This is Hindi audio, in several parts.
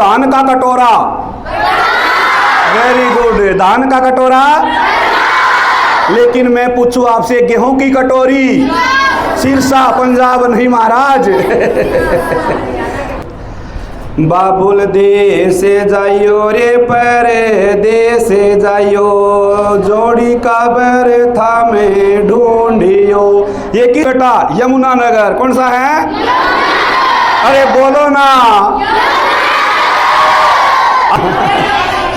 धान का कटोरा। वेरी गुड, धान का कटोरा। लेकिन मैं पूछूं आपसे, गेहूं की कटोरी? सिरसा पंजाब नहीं महाराज। बाबुल देश जाइयो रे परदेस जाइयो, जोड़ी काबर था में ढूंढियो। ये की कटा? यमुना नगर। कौन सा है? अरे बोलो ना।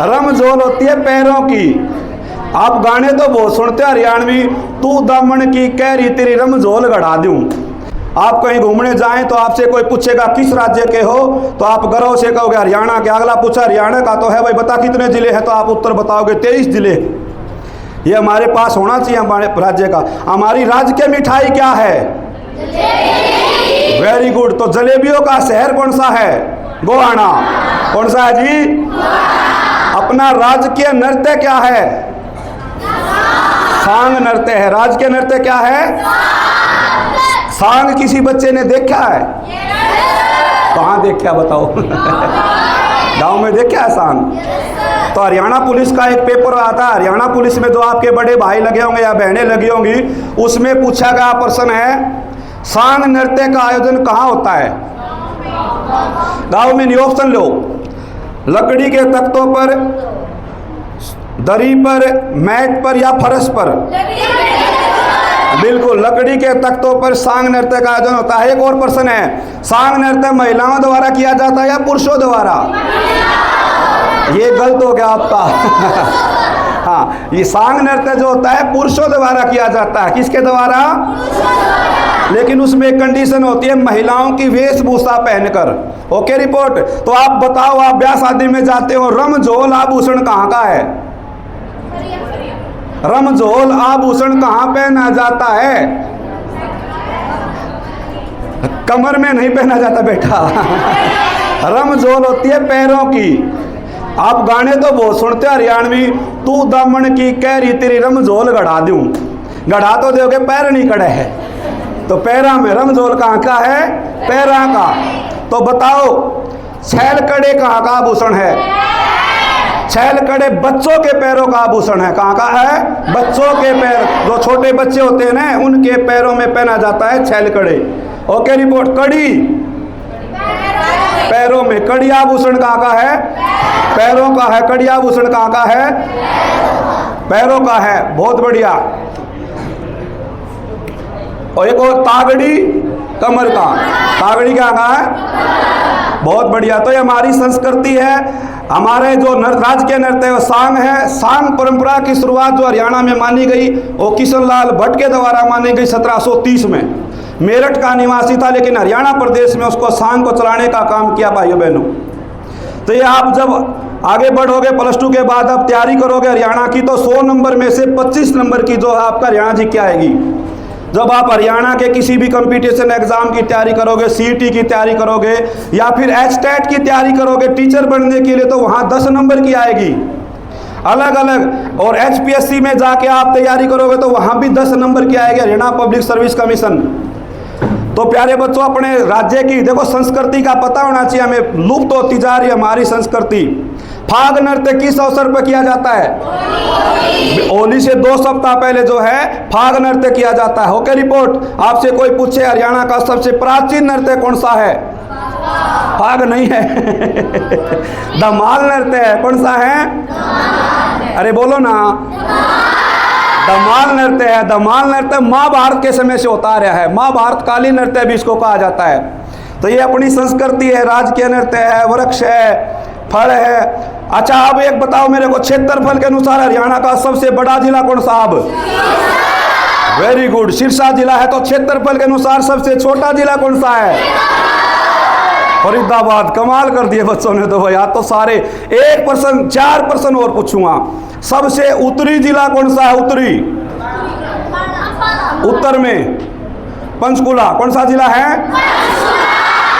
रमजोल होती है पैरों की। आप गाने तो बहुत सुनते हरियाणवी, तू दामन की कह रही तेरी रमजोल गढ़ा दूं। आप कहीं घूमने जाएं तो आपसे कोई पूछेगा किस राज्य के हो, तो आप गर्व से कहोगे हरियाणा के। अगला पूछा हरियाणा का तो है भाई, बता कितने जिले हैं, तो आप उत्तर बताओगे 23 जिले। ये हमारे पास होना चाहिए हमारे राज्य का। हमारी राज्य की मिठाई क्या है? Very good. तो जलेबियों का शहर कौन सा है? गोहाना। कौन सा है जी? अपना राजकीय नृत्य क्या है? सांग नृत्य है। राजकीय नृत्य क्या है? सांग किसी बच्चे ने देखा है? कहाँ देखा बताओ? गांव में देखा है सांग? तो हरियाणा पुलिस का एक पेपर आता है, हरियाणा पुलिस में जो आपके बड़े भाई लगे होंगे या बहनें लगी होंगी, उसमें पूछा गया प्रश्न है, सांग नृत्य का आयोजन कहाँ होता है? गांव में। नहीं, ऑप्शन लो। लकड़ी के तख्तों पर, दरी पर, मैट पर या फर्श पर? बिल्कुल, लकड़ी के तख्तों पर सांग नृत्य का आयोजन होता है। एक और प्रश्न है, सांग नृत्य महिलाओं द्वारा किया जाता है या पुरुषों द्वारा? ये गलत हो गया आपका। हाँ, ये सांग नृत्य जो होता है पुरुषों द्वारा किया जाता है। किसके द्वारा? लेकिन उसमें एक कंडीशन होती है, महिलाओं की वेशभूषा पहनकर। Okay report. तो आप बताओ, आप ब्याह शादी में जाते हो, रमजोल आभूषण कहाँ का है? रमजोल आभूषण कहाँ पहना जाता है? कमर में नहीं पहना जाता बेटा। रमजोल होती है पैरों की। आप गाने तो बहुत सुनते हरियाणवी, तू दामन की कह रही तेरी रमजोल गढ़ा दूं। गढ़ा तो दोगे, पैर नहीं कड़े है, तो पैरा में रमजोल कहाँ का है? पैरा का। तो बताओ, छैल कड़े कहाँ का आभूषण है? छैल कड़े बच्चों के पैरों का आभूषण है। कहाँ का है? बच्चों के पैर, जो छोटे बच्चे होते हैं ना, उनके पैरों में पहना जाता है छैल कड़े। Okay report. कड़ी? पैरों में। कड़ी आभूषण कहाँ का है? पैरों का है। कड़ी आभूषण कहाँ का है? पैरों का है। बहुत बढ़िया। और एक और, तागड़ी कमर का। तागड़ी क्या का है? बहुत बढ़िया। तो ये हमारी संस्कृति है। हमारे जो राज्य के नृत्य है सांग है। सांग परंपरा की शुरुआत जो हरियाणा में मानी गई, वो किशन लाल भट्ट के द्वारा मानी गई 1730 में। मेरठ का निवासी था, लेकिन हरियाणा प्रदेश में उसको सांग को चलाने का काम किया भाइयों बहनों। तो ये आप जब आगे बढ़ोगे, +2 के बाद आप तैयारी करोगे हरियाणा की, तो 100 नंबर में से 25 नंबर की जो आपका हरियाणा जी की आएगी। जब आप हरियाणा के किसी भी कंपटीशन एग्जाम की तैयारी करोगे, सीईटी की तैयारी करोगे या फिर एचटेट की तैयारी करोगे टीचर बनने के लिए, तो वहाँ 10 नंबर की आएगी अलग अलग। और एचपीएससी में जाके आप तैयारी करोगे तो वहाँ भी 10 नंबर की आएगी, हरियाणा पब्लिक सर्विस कमीशन। तो प्यारे बच्चों, अपने राज्य की देखो संस्कृति का पता होना चाहिए हमें। लुप्त होती जा रही है हमारी संस्कृति। फाग नृत्य किस अवसर पर किया जाता है? होली से 2 सप्ताह पहले जो है फाग नृत्य किया जाता है। Okay report. आपसे कोई पूछे हरियाणा का सबसे प्राचीन नृत्य कौन सा है? फाग नहीं है। धमाल नृत्य है। कौन सा है? अरे बोलो ना। धमाल नृत्य है। धमाल नृत्य महाभारत के समय से होता आ रहा है। महाभारत कालीन नृत्य भी इसको कहा जाता है। तो ये अपनी संस्कृति है, राजकीय नृत्य है, वृक्ष है, फल है। अच्छा, अब एक बताओ मेरे को, क्षेत्रफल के अनुसार हरियाणा का सबसे बड़ा जिला कौन सा? अब वेरी गुड, सिरसा जिला है। तो क्षेत्रफल के अनुसार सबसे छोटा जिला कौन सा है? फरीदाबाद। कमाल कर दिए बच्चों ने तो भाई, आज तो सारे। 1%, 4% और पूछूंगा। सबसे उत्तरी जिला कौन सा है? उत्तरी, उत्तर में पंचकुला। कौन सा जिला है?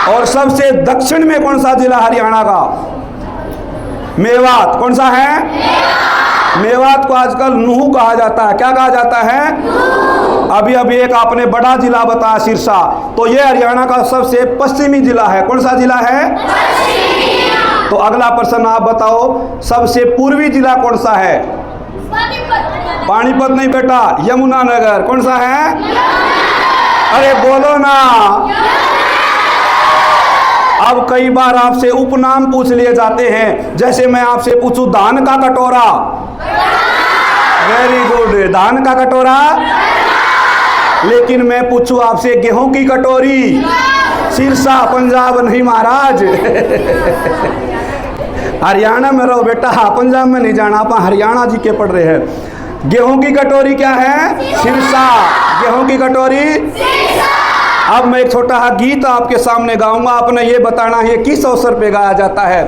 और सबसे दक्षिण में कौन सा जिला हरियाणा का? मेवात। कौन सा है? मेवात को आजकल नूह कहा जाता है। क्या कहा जाता है? अभी अभी एक आपने बड़ा जिला बताया सिरसा, तो ये हरियाणा का सबसे पश्चिमी जिला है। कौन सा जिला है? तो अगला प्रश्न आप बताओ, सबसे पूर्वी जिला कौन सा है? पानीपत नहीं बेटा, यमुनानगर। कौन सा है? अरे बोलो ना। अब कई बार आपसे उपनाम पूछ लिए जाते हैं, जैसे मैं आपसे पूछूं धान का कटोरा। वेरी गुड, धान का कटोरा। लेकिन मैं पूछूं आपसे गेहूं की कटोरी, सिरसा पंजाब नहीं महाराज। हरियाणा में रहो बेटा, पंजाब में नहीं जाना, आप हरियाणा जी के पढ़ रहे हैं। गेहूं की कटोरी क्या है? सिरसा। गेहूं की कटोरी सिरसा। अब मैं एक छोटा सा गीत आपके सामने गाऊंगा, आपने ये बताना है किस अवसर पे गाया जाता है।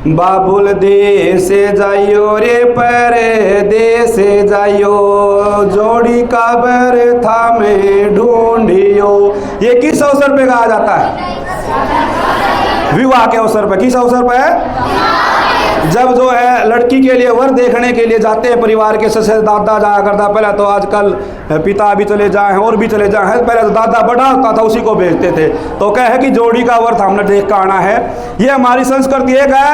बाबुल देश जाइयो रे परदेश जाइयो, जोड़ी काबर था में ढूंढियो। ये किस अवसर पे गाया जाता है? विवाह के अवसर पर। किस अवसर पर? जब जो है लड़की के लिए वर देखने के लिए जाते हैं, परिवार के सदस्य, दादा जाया करता पहले, तो आजकल पिता भी चले जाए हैं और भी चले जाए हैं, पहले तो दादा बड़ा होता था उसी को भेजते थे। तो क्या है कि जोड़ी का वर हमने देख कर आना है। ये हमारी संस्कृति एक है।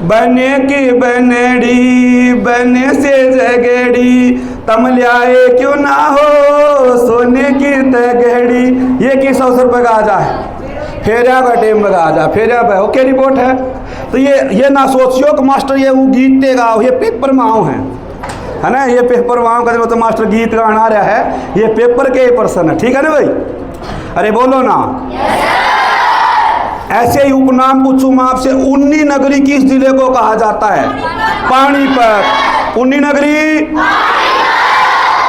बने की बनड़ी बने से जगड़ी, तम ल्याए क्यों ना हो सोने की तगड़ी। ये किस अवसर पर गाया जाए? फेरिया का टेम में गाया जाए। फेरिया पे ओके रिपोर्ट है। तो ये ना सोचियो कि मास्टर ये वो गीत गाओ, ये पेपर माओ है ना, ये पेपर माओ का तो मास्टर गीत गाना रहा है, ये पेपर के प्रश्न है। ठीक है ना भाई? अरे बोलो ना। ऐसे ही उपनाम पूछूं मैं आपसे, उन्नी नगरी किस जिले को कहा जाता है? पानीपत। उन्नी नगरी,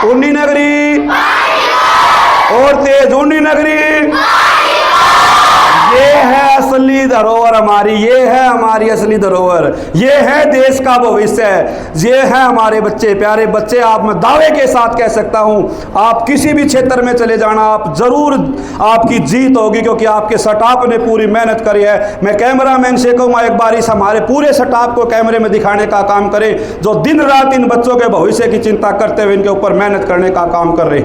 उन्नी नगरी और तेज उन्नी नगरी। ये है असली धरोहर हमारी, ये है हमारी असली धरोहर, ये है देश का भविष्य, ये है हमारे बच्चे, प्यारे बच्चे। आप मैं दावे के साथ कह सकता हूं, आप किसी भी क्षेत्र में चले जाना, आप जरूर आपकी जीत होगी, क्योंकि आपके स्टाफ ने पूरी मेहनत करी है। मैं कैमरामैन से कहूँगा एक बार इस हमारे पूरे स्टाफ को कैमरे में दिखाने का काम करें, जो दिन रात इन बच्चों के भविष्य की चिंता करते हुए इनके ऊपर मेहनत करने का काम कर रहे।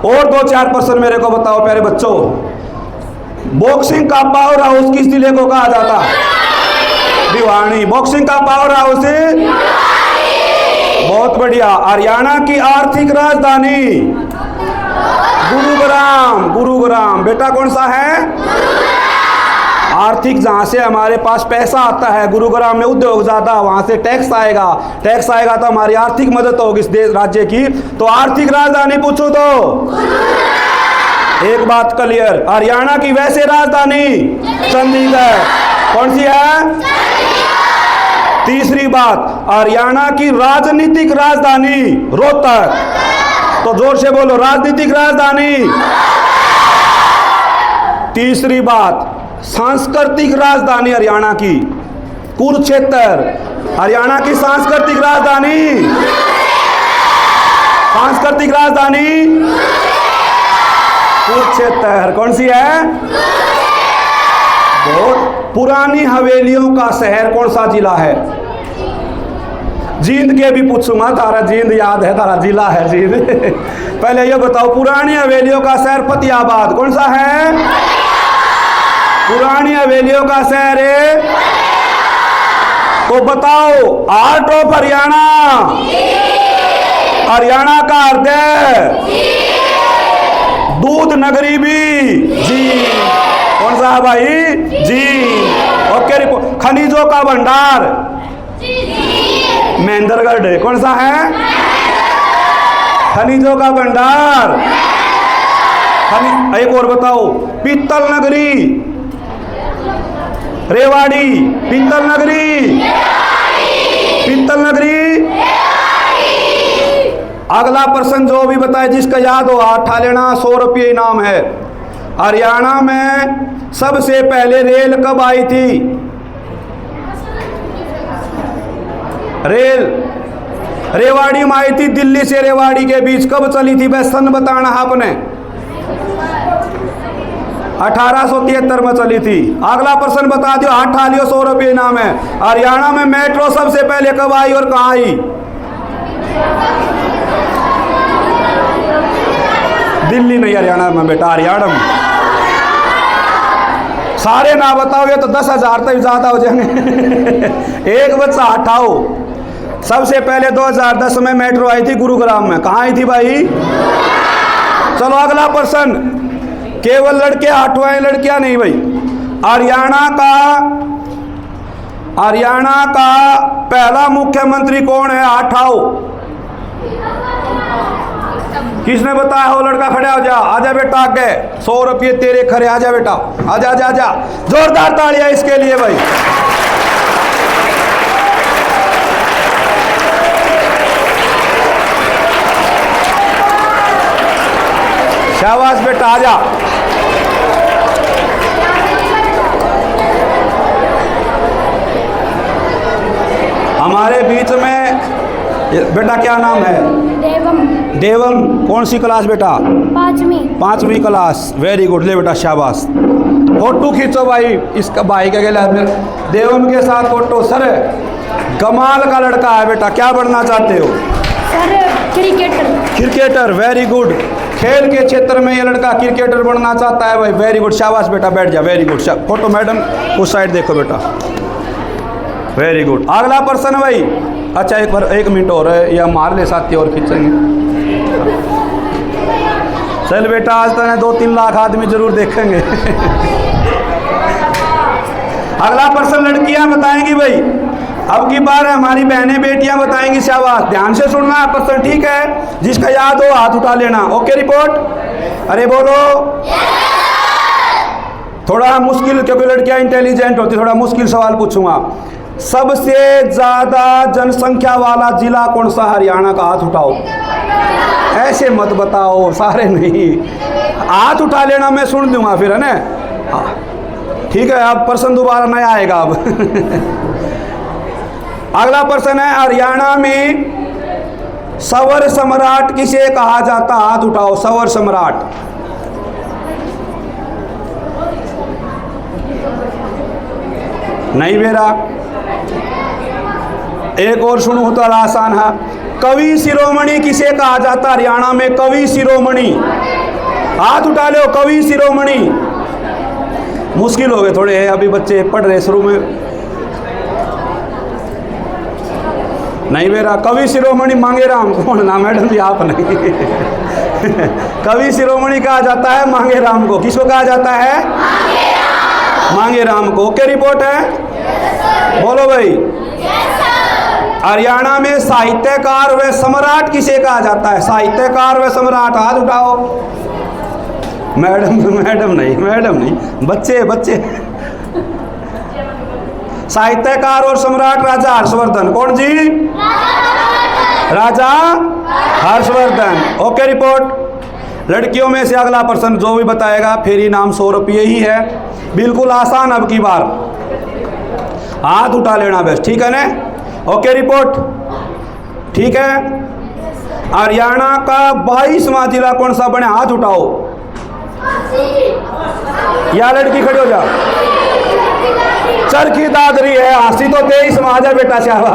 और 2-4 प्रश्न मेरे को बताओ प्यारे बच्चों। बॉक्सिंग का पावर हाउस किस जिले को कहा जाता है? भिवानी। बॉक्सिंग का पावर हाउस बहुत बढ़िया। हरियाणा की आर्थिक राजधानी? गुरुग्राम। गुरुग्राम बेटा कौन सा है? आर्थिक, जहाँ से हमारे पास पैसा आता है, गुरुग्राम में उद्योग ज्यादा, वहां से टैक्स आएगा, टैक्स आएगा तो हमारी आर्थिक मदद होगी इस देश राज्य की। तो आर्थिक राजधानी पूछो तो एक बात क्लियर, हरियाणा की वैसे राजधानी चंडीगढ़। कौन सी है? तीसरी बात, हरियाणा की राजनीतिक राजधानी रोहतक। तो जोर से बोलो, राजनीतिक राजधानी। तीसरी बात, सांस्कृतिक राजधानी हरियाणा की कुरुक्षेत्र। हरियाणा की सांस्कृतिक राजधानी, सांस्कृतिक राजधानी कुरुक्षेत्र। कौन सी है? बहुत पुरानी हवेलियों का शहर कौन सा जिला है? जींद के भी पूछूंगा, तारा जींद याद है, तारा जिला है जींद। पहले ये बताओ, पुरानी हवेलियों का शहर फतेहाबाद कौन सा है? पुरानी हवेलियों का शहर है। तो बताओ, हार्ट ऑफ हरियाणा, हरियाणा का हृदय, दूध नगरी भी जी। कौन सा है भाई? जी। Okay report. खनिजों का भंडार महेंद्रगढ़। कौन सा है? खनिजों का भंडार। एक और बताओ, पीतल नगरी रेवाड़ी। पीतल नगरी, पीतल नगरी। अगला प्रश्न जो भी बताए, जिसका याद हो हाथ उठा लेना, 100 रुपये इनाम है। हरियाणा में सबसे पहले रेल कब आई थी? रेल रेवाड़ी में आई थी, दिल्ली से रेवाड़ी के बीच। कब चली थी वह सन बताना आपने? 1873 में चली थी। अगला प्रश्न बता दियो, हाथ उठा लियो, 100 रुपये इनाम है। हरियाणा में मेट्रो सबसे पहले कब आई और कहाँ आई? दिल्ली नहीं, हरियाणा में बेटा, हरियाणा में। सारे ना बताओगे तो 10,000 तक ज़्यादा हो जाएंगे। एक बच्चा हटाओ। सबसे पहले 2010 में मेट्रो आई थी गुरुग्राम में। कहाँ आई थी भाई? चलो अगला प्रश्न। केवल लड़के हटवाएं, लड़कियां नहीं भाई। हरियाणा का पहला मुख्यमंत्री कौन है? हटाओ। किसने बताया? हो लड़का खड़े हो जा। आजा बेटा आगे, 100 रुपये तेरे खड़े। आजा बेटा, आजा आजा आजा। जोरदार तालियां इसके लिए भाई। शाबाश बेटा, आजा। हमारे बीच में बेटा क्या नाम है? देवम। देवम। कौन सी क्लास बेटा? 5वीं क्लास। Very good. ले बेटा शाबाश। फोटो खींचो भाई इसका, भाई के गले में देवम के साथ फोटो। सर कमाल का लड़का है बेटा। क्या बनना चाहते हो? Sir cricketer. Cricketer. Very good. खेल के क्षेत्र में ये लड़का क्रिकेटर बनना चाहता है भाई। Very good. शाबाश बेटा, बैठ जा। Very good. फोटो मैडम उस साइड देखो बेटा। Very good. अगला प्रश्न भाई। अच्छा एक मिनट और है, या मार ले साथी और खींचेंगे। चल बेटा, आज तक 2-3 लाख आदमी जरूर देखेंगे। अगला प्रश्न लड़कियां बताएंगी भाई। अब की बार हमारी बहनें बेटियां बताएंगी। शाबाश, ध्यान से सुनना है प्रश्न, ठीक है? जिसका याद हो हाथ उठा लेना। Okay report? अरे बोलो। थोड़ा मुश्किल, क्योंकि लड़कियां इंटेलिजेंट होती, थोड़ा मुश्किल सवाल पूछूंगा। सबसे ज्यादा जनसंख्या वाला जिला कौन सा? हरियाणा का। हाथ उठाओ। ऐसे मत बताओ, सारे नहीं। हाथ उठा लेना, मैं सुन दूंगा फिर, है ना? ठीक है, अब प्रश्न दोबारा नहीं आएगा अब। अगला प्रश्न है, हरियाणा में सवर सम्राट किसे कहा जाता? हाथ उठाओ। सवर सम्राट। नहीं बेरा। एक और सुनो तो आसान है। कवि शिरोमणि किसे कहा जाता? हरियाणा में कवि शिरोमणि। हाथ उठा लो। कवि शिरोमणि। मुश्किल हो गए थोड़े, अभी बच्चे पढ़ रहे शुरू में। नहीं मेरा कवि शिरोमणि मांगेराम। कौन ना मैडम जी? आप नहीं। कवि शिरोमणि कहा जाता है मांगेराम को। किसको कहा जाता है? मांगेराम को। ओके रिपोर्ट है? बोलो भाई। हरियाणा में साहित्यकार व सम्राट किसे कहा जाता है? साहित्यकार व सम्राट। हाथ उठाओ। मैडम नहीं, बच्चे। साहित्यकार और सम्राट राजा हर्षवर्धन। कौन जी? राजा हर्षवर्धन। Okay report. लड़कियों में से अगला प्रश्न जो भी बताएगा फिर इनाम 100 रुपये ही है। बिल्कुल आसान। अब की बार हाथ उठा लेना बस, ठीक है ना? ओके रिपोर्ट, ठीक है? हरियाणा का 22वां जिला कौन सा बने? हाथ उठाओ। या लड़की खड़ी हो जा। चरखी दादरी है। हासी तो 23 में। आ जा बेटा, शाबाश।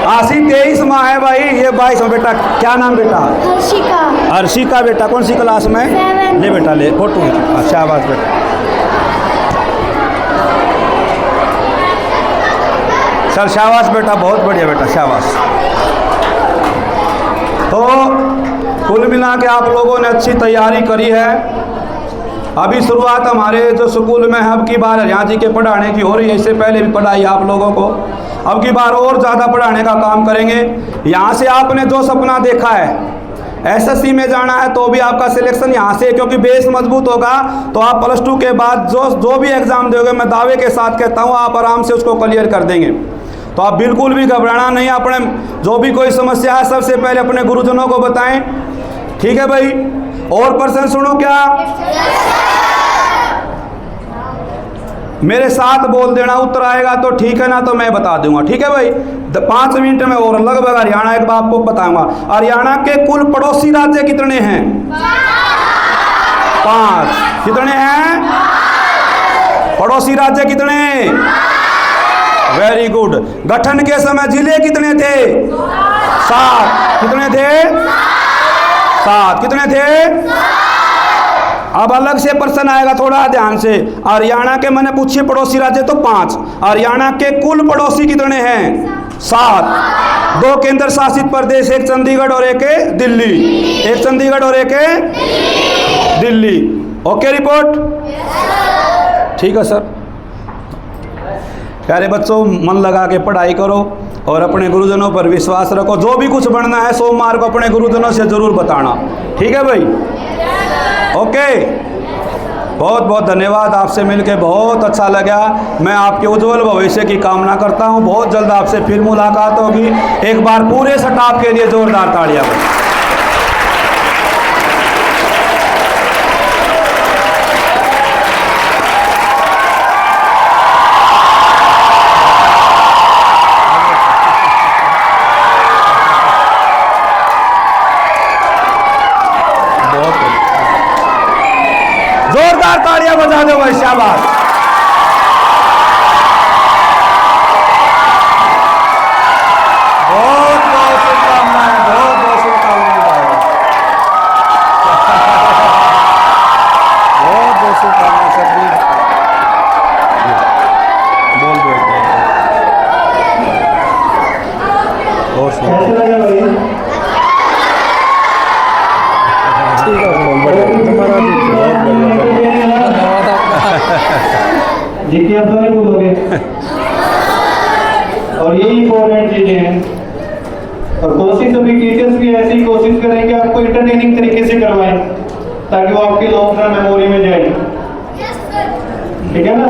हासी 23 माह है भाई। ये 22 में बेटा। क्या नाम बेटा? हर्षिका बेटा। कौन सी क्लास में? 7। ले बेटा, ले फोटो। शाबाश बेटा। चल शाबाश बेटा, बहुत बढ़िया बेटा, शाबाश। तो कुल मिला के आप लोगों ने अच्छी तैयारी करी है। अभी शुरुआत हमारे जो स्कूल में अब की बार हरियाणा जी के पढ़ाने की हो रही है। इससे पहले भी पढ़ाई आप लोगों को, अब की बार और ज़्यादा पढ़ाने का काम करेंगे। यहाँ से आपने जो सपना देखा है एसएससी में जाना है, तो भी आपका सिलेक्शन यहाँ से, क्योंकि बेस मजबूत होगा तो आप +2 के बाद जो भी एग्ज़ाम दोगे, मैं दावे के साथ कहता हूँ आप आराम से उसको क्लियर कर देंगे। तो आप बिल्कुल भी घबराना नहीं। अपने जो भी कोई समस्या है सबसे पहले अपने गुरुजनों को बताएं, ठीक है भाई? और प्रश्न सुनो क्या? मेरे साथ बोल देना, उत्तर आएगा तो ठीक है, ना तो मैं बता दूंगा, ठीक है भाई? 5 मिनट में और लगभग हरियाणा एक बार आपको बताऊंगा। हरियाणा के कुल पड़ोसी राज्य कितने हैं? 5। कितने हैं पड़ोसी राज्य? कितने? Very good. गठन के समय जिले कितने थे? 7। कितने थे? 7। कितने थे? अब अलग से प्रश्न आएगा, थोड़ा ध्यान से। हरियाणा के मैंने पूछे पड़ोसी राज्य तो 5। हरियाणा के कुल पड़ोसी कितने हैं? 7। 2 केंद्र शासित प्रदेश, एक चंडीगढ़ और एक है दिल्ली। एक चंडीगढ़ और एक है दिल्ली। Okay report? ठीक है सर। प्यारे बच्चों, मन लगा के पढ़ाई करो और अपने गुरुजनों पर विश्वास रखो। जो भी कुछ बनना है सोमवार को अपने गुरुजनों से जरूर बताना। ठीक है भाई? ओके, बहुत बहुत धन्यवाद। आपसे मिलकर बहुत अच्छा लगा। मैं आपके उज्जवल भविष्य की कामना करता हूं। बहुत जल्द आपसे फिर मुलाकात होगी। एक बार पूरे स्टाफ के लिए जोरदार तालियां। जोरदार तालियां बजा दो भाई, शाबाश। बहुत बहुत शुभकामनाएं, बहुत बहुत शुभकामनाएं भाई। बहुत बहुत शुभकामनाएं सभी। बोल दो और सुन। ठीक है, तुम्हारा जी आप तो नहीं बोलोगे। और यही इंपॉर्टेंट चीजें हैं। और कोशिश सभी टीचर्स भी ऐसी कोशिश करें कि आपको इंटरटेनिंग तरीके से करवाएं ताकि वो आपकी लॉन्ग टर्म मेमोरी में जाए। ठीक है ना?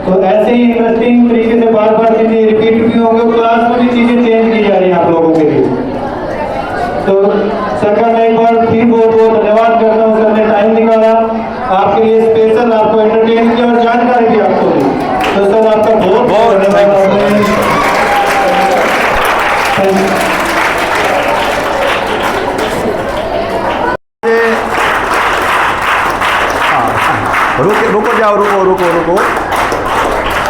तो ऐसे ही इंटरेस्टिंग तरीके से बार बार चीजें रिपीट भी होंगे। क्लास में भी चीजें चेंज की जा रही हैं आप लोगों के लिए। तो सर का मैं एक बार फिर बहुत बहुत धन्यवाद करता हूँ। सर ने टाइम निकाला आपके लिए स्पेशल, आपको एंटरटेन किया और जानकारी भी आपको दी। तो सर आपका बहुत बहुत धन्यवाद। रुको।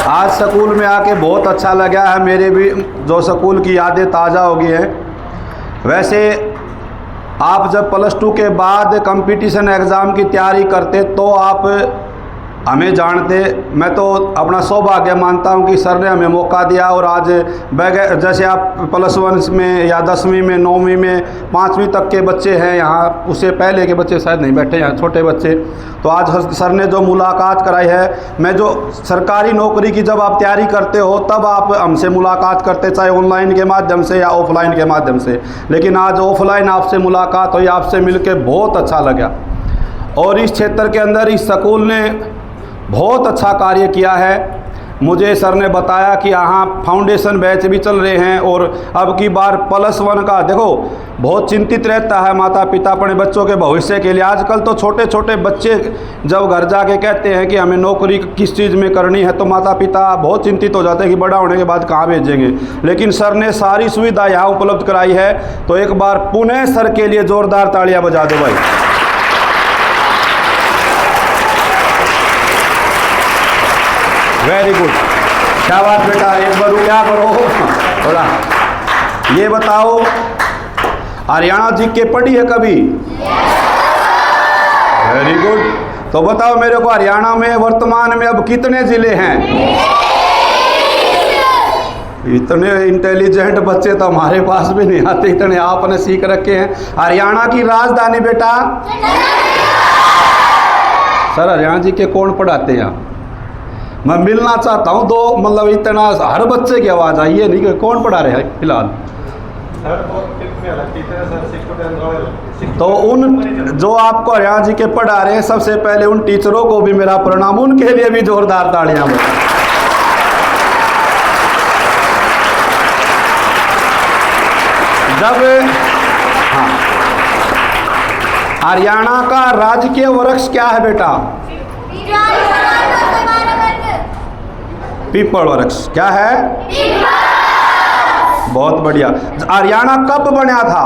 आज स्कूल में आके बहुत अच्छा लगा है। मेरे भी जो स्कूल की यादें ताज़ा हो गई हैं। वैसे आप जब +2 के बाद कंपटीशन एग्ज़ाम की तैयारी करते तो आप हमें जानते। मैं तो अपना सौभाग्य मानता हूं कि सर ने हमें मौका दिया। और आज जैसे आप +1 में या 10वीं में, 9वीं में, 5वीं तक के बच्चे हैं यहाँ, उससे पहले के बच्चे शायद नहीं बैठे यहाँ, छोटे बच्चे। तो आज सर ने जो मुलाकात कराई है, मैं जो सरकारी नौकरी की जब आप तैयारी करते हो तब आप हमसे मुलाकात करते, चाहे ऑनलाइन के माध्यम से या ऑफलाइन के माध्यम से। लेकिन आज ऑफलाइन आपसे मुलाकात हुई, आपसे मिलकर बहुत अच्छा लगा। और इस क्षेत्र के अंदर इस स्कूल ने बहुत अच्छा कार्य किया है। मुझे सर ने बताया कि यहाँ फाउंडेशन बैच भी चल रहे हैं। और अब की बार +1 का देखो, बहुत चिंतित रहता है माता पिता अपने बच्चों के भविष्य के लिए। आजकल तो छोटे छोटे बच्चे जब घर जाके कहते हैं कि हमें नौकरी किस चीज़ में करनी है, तो माता पिता बहुत चिंतित हो जाते हैं कि बड़ा होने के बाद कहाँ भेजेंगे। लेकिन सर ने सारी सुविधा यहाँ उपलब्ध कराई है। तो एक बार पुनः सर के लिए जोरदार तालियाँ बजा दो भाई। वेरी गुड, क्या बात बेटा। एक बार क्या करो थोड़ा, ये बताओ हरियाणा जीके पढ़ी है कभी? Very good. तो बताओ मेरे को, हरियाणा में वर्तमान में अब कितने जिले हैं? इतने इंटेलिजेंट बच्चे तो हमारे पास भी नहीं आते, इतने आपने सीख रखे हैं। हरियाणा की राजधानी बेटा? सर हरियाणा जी के कौन पढ़ाते हैं? मैं मिलना चाहता हूँ। दो मतलब इतना हर बच्चे की आवाज़ आई है, नहीं कि कौन पढ़ा रहे हैं फिलहाल? तो उन जो आपको हरियाणा जी के पढ़ा रहे हैं, सबसे पहले उन टीचरों को भी मेरा प्रणाम, उनके लिए भी जोरदार तालियां। जब हाँ, हरियाणा का राजकीय वृक्ष क्या है बेटा? पीपल वृक्ष। क्या है? बहुत बढ़िया। हरियाणा कब बना था?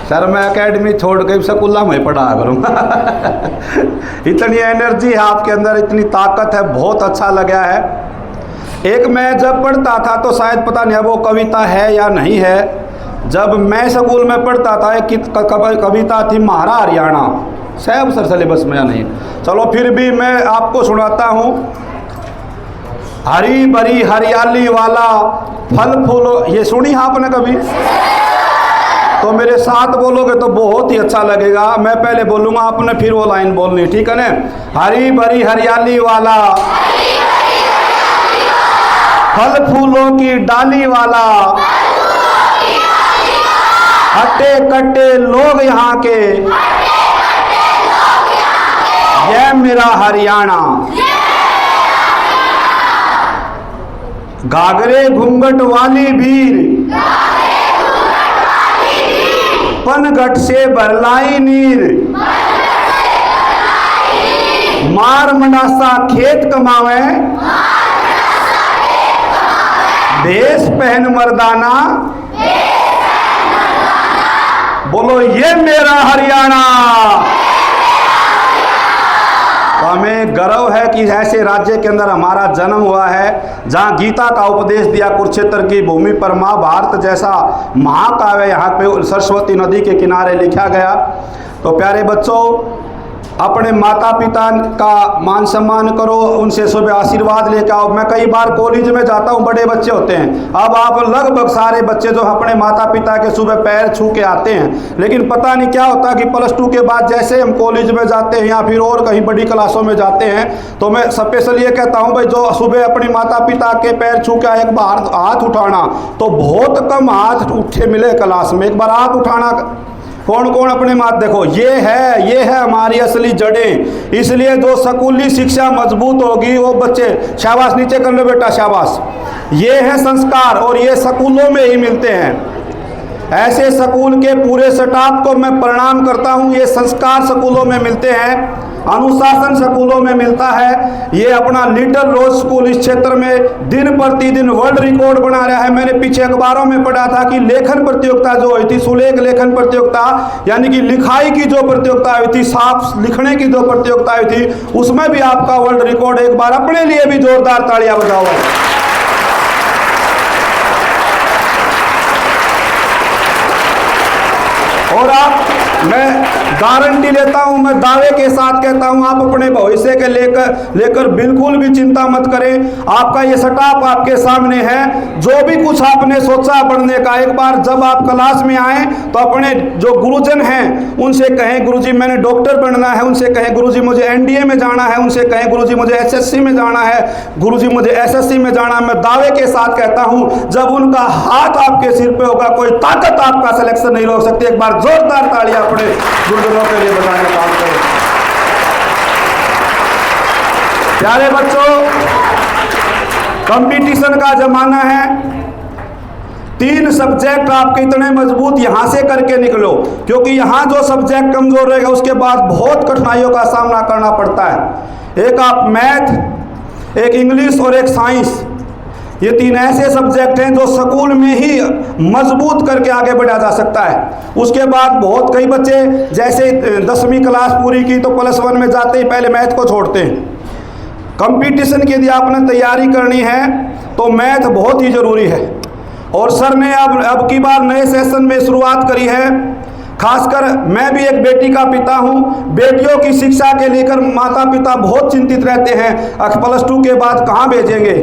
सर मैं एकेडमी छोड़ के स्कूल में पढ़ा करूँगा। इतनी एनर्जी है आपके अंदर, इतनी ताकत है, बहुत अच्छा लगा है। एक मैं जब पढ़ता था तो शायद पता नहीं वो कविता है या नहीं है, जब मैं स्कूल में पढ़ता था एक कविता थी महारा हरियाणा, शायद सर सिलेबस में या नहीं, चलो फिर भी मैं आपको सुनाता हूँ। हरी भरी हरियाली वाला फल फूलो, ये सुनी आपने कभी? तो मेरे साथ बोलोगे तो बहुत ही अच्छा लगेगा। मैं पहले बोलूँगा, आपने फिर वो लाइन बोलनी, ठीक है ना? हरी भरी हरियाली वाला फल फूलों की डाली वाला, हट्टे कट्टे लोग यहाँ के, यह मेरा हरियाणा। घाघरे घूंघट वाली भीड़, पनघट से भरलाई नीर, मार मनासा खेत कमावे, भेष पहन मर्दाना, बोलो ये मेरा हरियाणा। तो हमें गर्व है कि ऐसे राज्य के अंदर हमारा जन्म हुआ है, जहाँ गीता का उपदेश दिया, कुरुक्षेत्र की भूमि पर महाभारत जैसा महाकाव्य यहाँ पे सरस्वती नदी के किनारे लिखा गया। तो प्यारे बच्चों, अपने माता पिता का मान सम्मान करो, उनसे सुबह आशीर्वाद लेकर आओ। मैं कई बार कॉलेज में जाता हूँ, बड़े बच्चे होते हैं, अब आप लगभग सारे बच्चे जो अपने माता पिता के सुबह पैर छू के आते हैं, लेकिन पता नहीं क्या होता कि +2 के बाद जैसे हम कॉलेज में जाते हैं या फिर और कहीं बड़ी क्लासों में जाते हैं, तो मैं स्पेशल ये कहता हूँ भाई, जो सुबह अपनी माता पिता के पैर छू के एक बार हाथ उठाना, तो बहुत कम हाथ उठे मिले क्लास में, एक बार हाथ उठाना। कौन कौन अपने मात देखो, ये है हमारी असली जड़ें। इसलिए जो स्कूली शिक्षा मजबूत होगी वो बच्चे, शाबाश नीचे कर लो बेटा, शाबाश। ये है संस्कार और ये स्कूलों में ही मिलते हैं। ऐसे स्कूल के पूरे स्टाफ को मैं प्रणाम करता हूँ। ये संस्कार स्कूलों में मिलते हैं, अनुशासन स्कूलों में मिलता है। ये अपना लिटिल रोज स्कूल इस क्षेत्र में दिन प्रतिदिन वर्ल्ड रिकॉर्ड बना रहा है। मैंने पीछे अखबारों में पढ़ा था कि लेखन प्रतियोगिता जो हुई थी, सुलेख लेखन प्रतियोगिता, यानी कि लिखाई की जो प्रतियोगिता हुई थी, साफ लिखने की जो प्रतियोगिता हुई थी, उसमें भी आपका वर्ल्ड रिकॉर्ड। एक बार अपने लिए भी जोरदार तालियां बजाओ। और आप, मैं गारंटी लेता हूं, मैं दावे के साथ कहता हूं, आप अपने भविष्य के लेकर बिल्कुल भी चिंता मत करें। आपका ये स्टाफ आपके सामने है। जो भी कुछ आपने सोचा पढ़ने का, एक बार जब आप क्लास में आए तो अपने जो गुरुजन हैं उनसे कहें गुरुजी मैंने डॉक्टर बनना है, उनसे कहें गुरुजी मुझे एनडीए में जाना है, उनसे कहें गुरुजी मुझे एसएससी में जाना है, गुरुजी मुझे एसएससी में जाना है। मैं दावे के साथ कहता हूं, जब उनका हाथ आपके सिर पे होगा, कोई ताकत आपका सिलेक्शन नहीं रोक सकती। एक बार जोरदार तालियां अपने गुरुजनों के लिए बजाने का काम करें। प्यारे बच्चों, कंपटीशन का जमाना है। 3 सब्जेक्ट आपके इतने मजबूत यहां से करके निकलो, क्योंकि यहां जो सब्जेक्ट कमजोर रहेगा उसके बाद बहुत कठिनाइयों का सामना करना पड़ता है। एक आप मैथ, एक इंग्लिश और एक साइंस, ये 3 ऐसे सब्जेक्ट हैं जो स्कूल में ही मजबूत करके आगे बढ़ा जा सकता है। उसके बाद बहुत कई बच्चे जैसे 10वीं क्लास पूरी की तो +1 में जाते ही पहले मैथ को छोड़ते हैं। कंपटीशन की यदि आपने तैयारी करनी है तो मैथ बहुत ही ज़रूरी है। और सर ने अब की बार नए सेशन में शुरुआत करी है। खासकर मैं भी एक बेटी का पिता हूं। बेटियों की शिक्षा के लेकर माता पिता बहुत चिंतित रहते हैं। +2 के बाद कहाँ भेजेंगे,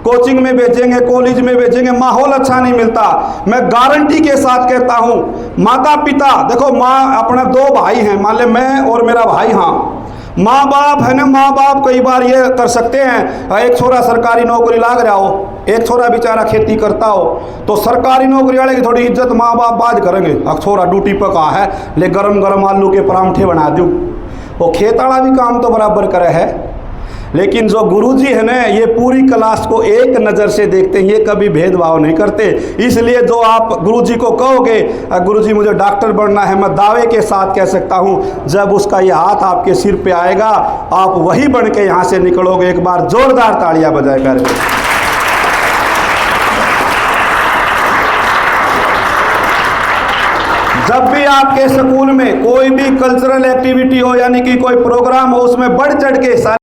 कोचिंग में भेजेंगे, कॉलेज में भेजेंगे, माहौल अच्छा नहीं मिलता। मैं गारंटी के साथ कहता हूं, माता पिता देखो, माँ अपने 2 भाई हैं, मान ले मैं और मेरा भाई, हाँ माँ बाप है ना, माँ बाप कई बार ये कर सकते हैं, एक छोरा सरकारी नौकरी लाग रहा हो, एक छोरा बेचारा खेती करता हो, तो सरकारी नौकरी वाले की थोड़ी इज्जत माँ बाप बाद करेंगे। छोरा ड्यूटी पर कहा है, ले गरम गरम आलू के परांठे बना दूँ, वो खेत वाला भी काम तो बराबर करे है। लेकिन जो गुरुजी है ना, ये पूरी क्लास को एक नज़र से देखते हैं, ये कभी भेदभाव नहीं करते। इसलिए जो आप गुरुजी को कहोगे गुरुजी मुझे डॉक्टर बनना है, मैं दावे के साथ कह सकता हूँ, जब उसका ये हाथ आपके सिर पे आएगा आप वही बन के यहाँ से निकलोगे। एक बार जोरदार तालियां बजाए कर। जब भी आपके स्कूल में कोई भी कल्चरल एक्टिविटी हो, यानी कि कोई प्रोग्राम हो, उसमें बढ़ चढ़ के